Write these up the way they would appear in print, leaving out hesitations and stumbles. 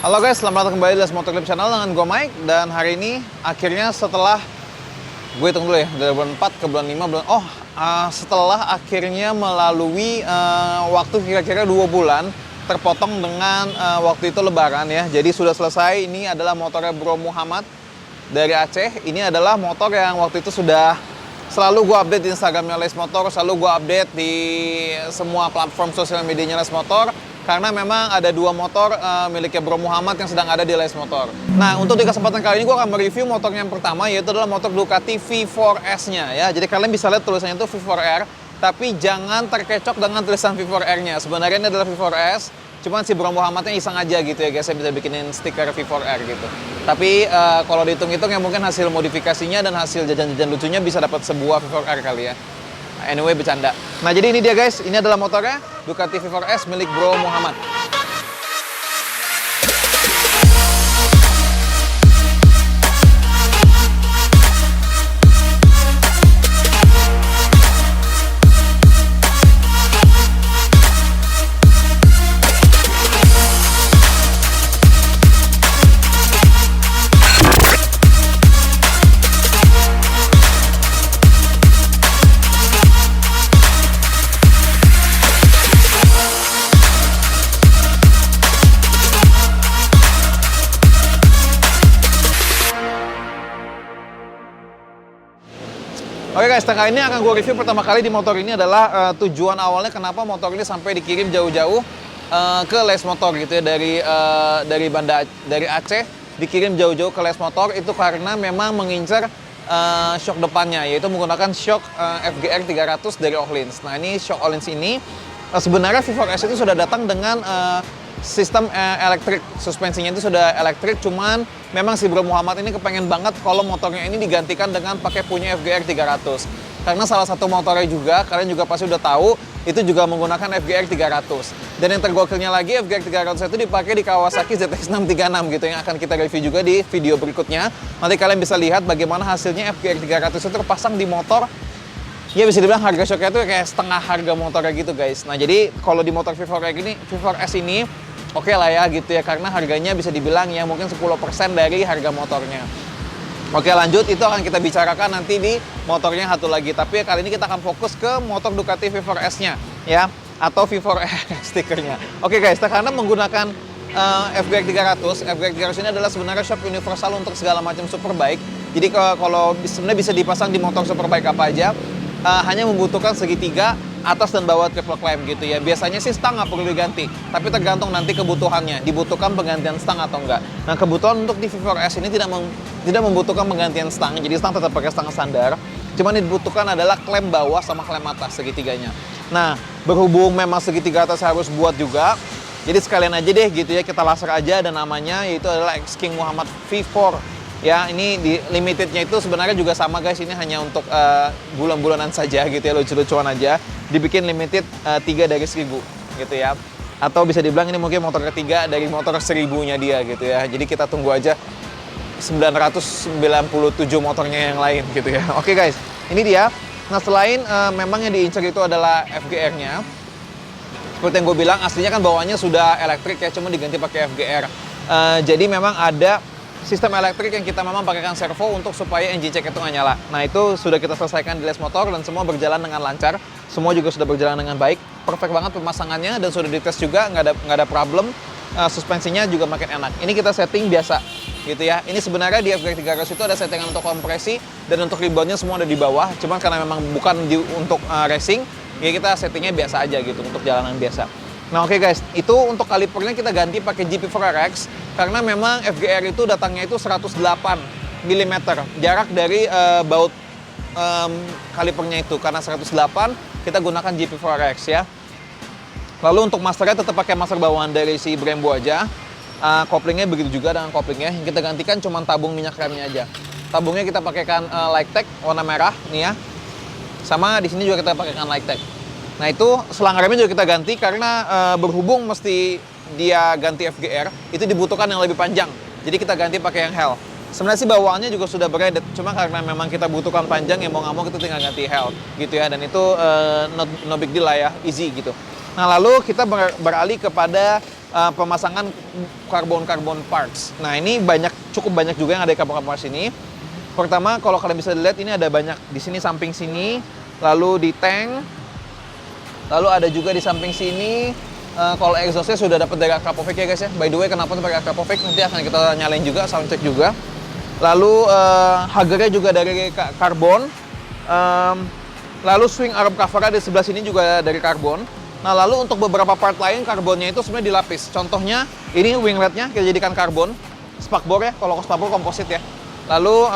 Halo guys, selamat datang kembali di Les Motor Clip Channel dengan gue Mike. Dan hari ini akhirnya setelah gue hitung dulu ya, dari bulan 4 ke bulan 5 setelah akhirnya melalui waktu kira-kira 2 bulan terpotong dengan waktu itu lebaran ya. Jadi sudah selesai. Ini adalah motornya Bro Muhammad dari Aceh. Ini adalah motor yang waktu itu sudah selalu gue update di Instagramnya Les Motor, selalu gue update di semua platform sosial medianya Les Motor. Karena memang ada 2 motor miliknya Bro Muhammad yang sedang ada di Les Motor. Nah, untuk di kesempatan kali ini gue akan mereview motornya yang pertama, yaitu adalah motor Ducati V4S-nya ya. Jadi kalian bisa lihat tulisannya itu V4R, tapi jangan terkecok dengan tulisan V4R-nya. Sebenarnya ini adalah V4S, cuman si Bro Muhammadnya iseng aja gitu ya guys, saya bisa bikinin stiker V4R gitu. Tapi kalau dihitung-hitung ya mungkin hasil modifikasinya dan hasil jajan-jajan lucunya bisa dapat sebuah V4R kali ya. Anyway, bercanda. Nah, jadi ini dia guys, ini adalah motornya Ducati V4S milik Bro Muhammad. Oke guys, kali ini akan gue review pertama kali di motor ini adalah tujuan awalnya kenapa motor ini sampai dikirim jauh-jauh ke Les Motor gitu ya, dari Aceh dikirim jauh-jauh ke Les Motor itu karena memang mengincar shock depannya, yaitu menggunakan shock FGR 300 dari Öhlins. Nah, ini shock Öhlins ini sebenarnya V4S itu sudah datang dengan sistem elektrik, suspensinya itu sudah elektrik, cuman memang si Bro Muhammad ini kepengen banget kalau motornya ini digantikan dengan pakai punya FGR 300. Karena salah satu motornya juga, kalian juga pasti udah tahu, itu juga menggunakan FGR 300. Dan yang tergokilnya lagi, FGR 300 itu dipakai di Kawasaki ZX636 gitu, yang akan kita review juga di video berikutnya. Nanti kalian bisa lihat bagaimana hasilnya FGR 300 itu terpasang di motor. Ya bisa dibilang harga shocknya itu kayak setengah harga motornya gitu guys. Nah, jadi kalau di motor V4S ini oke lah ya gitu ya, karena harganya bisa dibilang ya mungkin 10% dari harga motornya. Oke, lanjut, itu akan kita bicarakan nanti di motornya satu lagi. Tapi kali ini kita akan fokus ke motor Ducati V4S-nya ya, atau V4R stikernya. Oke guys, karena menggunakan FGR 300 ini adalah sebenarnya shock universal untuk segala macam superbike. Jadi kalau sebenarnya bisa dipasang di motor superbike apa aja, hanya membutuhkan segitiga atas dan bawah triple clamp gitu ya. Biasanya sih stang nggak perlu diganti, tapi tergantung nanti kebutuhannya, dibutuhkan penggantian stang atau enggak. Nah, kebetulan untuk di V4S ini tidak membutuhkan penggantian stang, jadi stang tetap pakai stang standar. Cuman yang dibutuhkan adalah klem bawah sama klem atas segitiganya. Nah, berhubung memang segitiga atas harus buat juga, jadi sekalian aja deh gitu ya, kita laser aja, dan namanya yaitu adalah X King Muhammad V4. Ya, ini di limitednya itu sebenarnya juga sama guys, ini hanya untuk bulan-bulanan saja gitu ya, lucu-lucuan aja. Dibikin limited 3 dari 1000 gitu ya. Atau bisa dibilang ini mungkin motor ketiga dari motor 1000-nya dia gitu ya. Jadi kita tunggu aja 997 motornya yang lain gitu ya. Oke guys, ini dia. Nah, selain memang yang diincar itu adalah FGR-nya. Seperti yang gue bilang, aslinya kan bawaannya sudah elektrik ya, cuma diganti pakai FGR. Jadi memang ada sistem elektrik yang kita memang pakaikan servo untuk supaya engine check itu nggak nyala. Nah, itu sudah kita selesaikan di Les Motor dan semua berjalan dengan lancar. Semua juga sudah berjalan dengan baik. Perfect banget pemasangannya dan sudah dites juga, nggak ada problem. Suspensinya juga makin enak. Ini kita setting biasa gitu ya. Ini sebenarnya di FGR 300 itu ada settingan untuk kompresi dan untuk reboundnya semua ada di bawah. Cuman karena memang bukan untuk racing, ya kita settingnya biasa aja gitu untuk jalanan biasa. Nah, oke guys, itu untuk kalipernya kita ganti pakai GP4RX karena memang FGR itu datangnya itu 108 mm jarak dari baut kalipernya itu. Karena 108 kita gunakan GP4RX ya. Lalu untuk masternya tetap pakai master bawaan dari si Brembo aja. Koplingnya begitu juga dengan koplingnya. Yang kita gantikan cuma tabung minyak remnya aja. Tabungnya kita pakaikan Lighttech warna merah nih ya. Sama di sini juga kita pakaikan Lighttech. Nah, itu selang remnya juga kita ganti karena berhubung mesti dia ganti FGR, itu dibutuhkan yang lebih panjang. Jadi kita ganti pakai yang Hell. Sebenarnya sih bawaannya juga sudah braided, cuma karena memang kita butuhkan panjang, ya mau nggak mau kita tinggal ganti Hell gitu ya. Dan itu no big deal lah ya, easy gitu. Nah, lalu kita beralih kepada pemasangan karbon parts. Nah, ini cukup banyak juga yang ada di karbon parts ini. Pertama, kalau kalian bisa lihat ini ada banyak di sini, samping sini, lalu di tank, lalu ada juga di samping sini. Kalau exhaustnya sudah dapat dari Akrapovic ya guys ya. By the way, kenapa pakai Akrapovic nanti akan kita nyalain juga, soundcheck juga. Lalu hagernya juga dari karbon. Lalu swing arm covernya di sebelah sini juga dari karbon. Nah, lalu untuk beberapa part lain karbonnya itu sebenarnya dilapis. Contohnya ini wingletnya kita jadikan karbon. Spakbor ya, kalau spakbor komposit ya. Lalu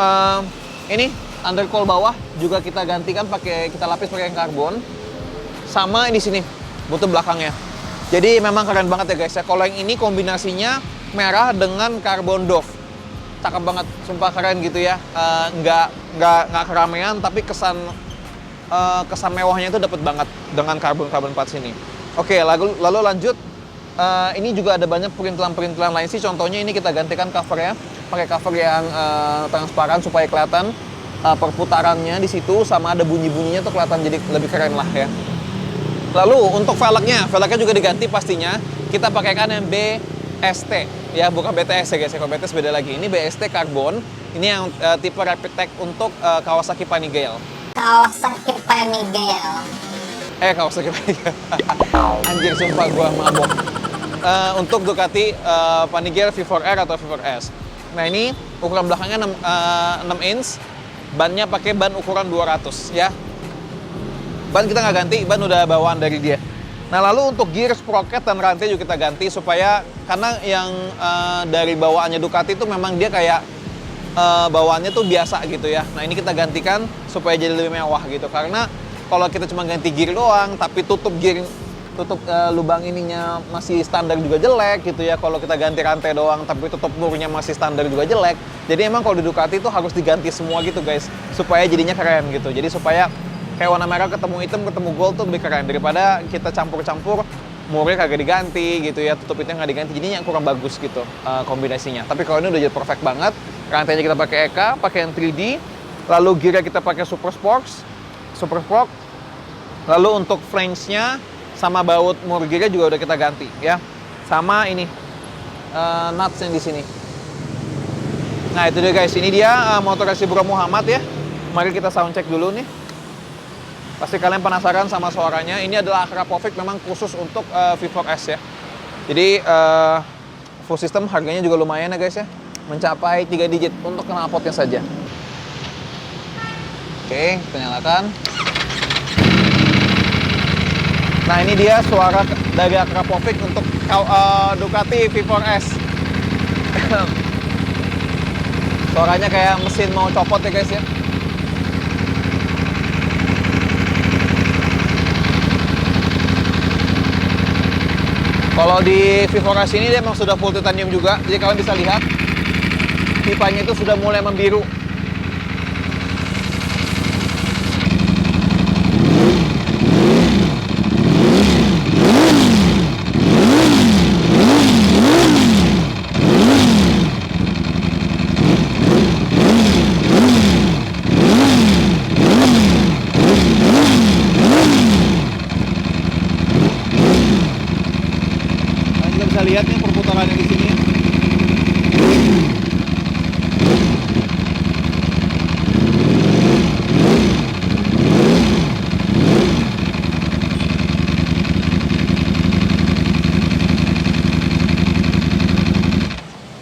ini undercoil bawah juga kita gantikan kita lapis pakai karbon. Sama di sini butuh belakangnya. Jadi memang keren banget ya guys ya. Kalau yang ini kombinasinya merah dengan karbon doff. Cakep banget, sumpah keren gitu ya. Nggak keramaian tapi kesan mewahnya itu dapat banget dengan karbon parts ini. Oke, lalu lanjut. Ini juga ada banyak perintilan lain sih. Contohnya ini kita gantikan covernya pakai cover yang transparan supaya kelihatan perputarannya di situ, sama ada bunyi-bunyinya tuh kelihatan jadi lebih keren lah ya. Lalu untuk velgnya juga diganti pastinya. Kita pakaikan yang BST ya, bukan BTS ya guys. Kalau BTS beda lagi. Ini BST karbon. Ini yang tipe Rapid Tech untuk Kawasaki Panigale. Kawasaki Panigale. Kawasaki Panigale. Anjir, sumpah gua mabok. Untuk Ducati Panigale V4R atau V4S. Nah, ini ukuran belakangnya 6 inch. Bannya pakai ban ukuran 200 ya. Ban kita nggak ganti, ban udah bawaan dari dia. Nah, lalu untuk gear, sprocket, dan rantai juga kita ganti supaya, karena yang dari bawaannya Ducati itu memang dia kayak bawaannya tuh biasa gitu ya. Nah, ini kita gantikan supaya jadi lebih mewah gitu. Karena kalau kita cuma ganti gear doang, tapi tutup lubang ininya masih standar juga jelek gitu ya. Kalau kita ganti rantai doang, tapi tutup murnya masih standar juga jelek. Jadi emang kalau di Ducati itu harus diganti semua gitu guys, supaya jadinya keren gitu. Jadi supaya kayak warna merah ketemu hitam ketemu gold tuh lebih keren daripada kita campur-campur murnya kagak diganti gitu ya, tutup itu nggak diganti, jadinya kurang bagus gitu kombinasinya. Tapi kalau ini udah jadi perfect banget. Rantainya kita pakai EKA, pakai yang 3D, lalu gearnya kita pakai Super Sport. Lalu untuk flange-nya sama baut mur gearnya juga udah kita ganti ya. Sama ini nuts yang di sini. Nah, itu dia guys, ini dia motor racing Bro Muhammad ya. Mari kita soundcheck dulu nih. Pasti kalian penasaran sama suaranya. Ini adalah Akrapovic, memang khusus untuk V4S ya. Jadi full system harganya juga lumayan ya guys ya. Mencapai 3 digit untuk knalpotnya saja. Oke, kita nyalakan. Nah, ini dia suara dari Akrapovic untuk Ducati V4S. Suaranya kayak mesin mau copot ya guys ya. Kalau di V4S ini dia memang sudah full titanium juga, jadi kalian bisa lihat pipanya itu sudah mulai membiru. Bisa lihat nih perputarannya di sini.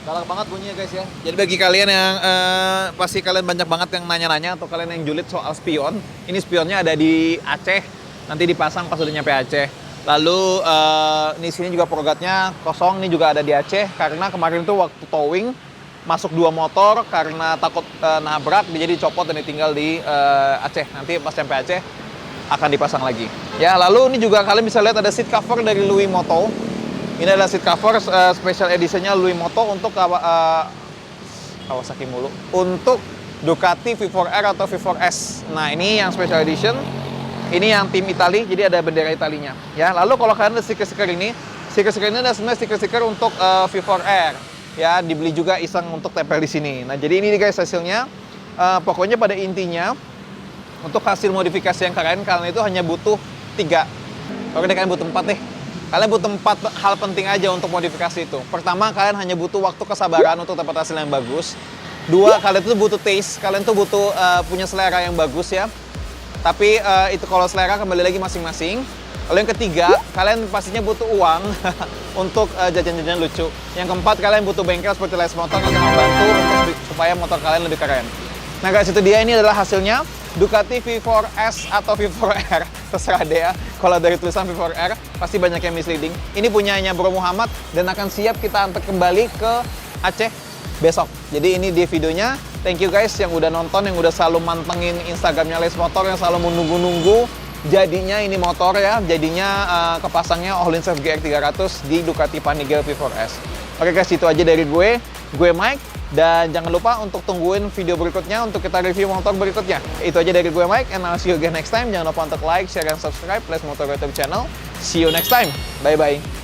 Galak banget bunyinya guys ya. Jadi bagi kalian yang pasti kalian banyak banget yang nanya-nanya atau kalian yang julid soal spion. Ini spionnya ada di Aceh. Nanti dipasang pas udah nyampe Aceh. Lalu di sini juga progatnya kosong, ini juga ada di Aceh karena kemarin tuh waktu towing masuk 2 motor karena takut nabrak, jadi copot dan ditinggal di Aceh. Nanti pas sampai Aceh akan dipasang lagi. Ya, lalu ini juga kalian bisa lihat ada seat cover dari Louis Moto. Ini adalah seat cover special editionnya Louis Moto untuk Kawasaki mulu. Untuk Ducati V4R atau V4S. Nah, ini yang special edition. Ini yang tim Itali, jadi ada bendera Italinya. Ya, lalu kalau kalian ada stiker-stiker ini adalah sebenarnya stiker-stiker untuk V4R. Ya, dibeli juga iseng untuk tempel di sini. Nah, jadi ini guys hasilnya. Pokoknya pada intinya untuk hasil modifikasi yang kalian itu hanya butuh 3. Kalau kalian butuh 4 nih. Kalian butuh 4 hal penting aja untuk modifikasi itu. Pertama, kalian hanya butuh waktu kesabaran untuk dapat hasil yang bagus. 2, kalian tuh butuh taste, kalian tuh butuh punya selera yang bagus ya. Tapi itu kalau selera kembali lagi masing-masing. Lalu yang ketiga, kalian pastinya butuh uang untuk jajan-jajan lucu. Yang keempat, kalian butuh bengkel seperti Les Motor yang membantu supaya motor kalian lebih keren. Nah guys, itu dia, ini adalah hasilnya. Ducati V4S atau V4R, terserah deh ya. Kalau dari tulisan V4R, pasti banyak yang misleading. Ini punyanya Bro Muhammad dan akan siap kita antar kembali ke Aceh besok. Jadi ini dia videonya. Thank you guys yang udah nonton, yang udah selalu mantengin Instagramnya Les Motor, yang selalu menunggu-nunggu jadinya ini motor ya. Jadinya kepasangnya Öhlins FGR 300 di Ducati Panigale V4S. Oke guys, itu aja dari gue Mike. Dan jangan lupa untuk tungguin video berikutnya untuk kita review motor berikutnya. Itu aja dari gue Mike, and I'll see you again next time. Jangan lupa untuk like, share, dan subscribe Les Motor YouTube channel. See you next time. Bye-bye.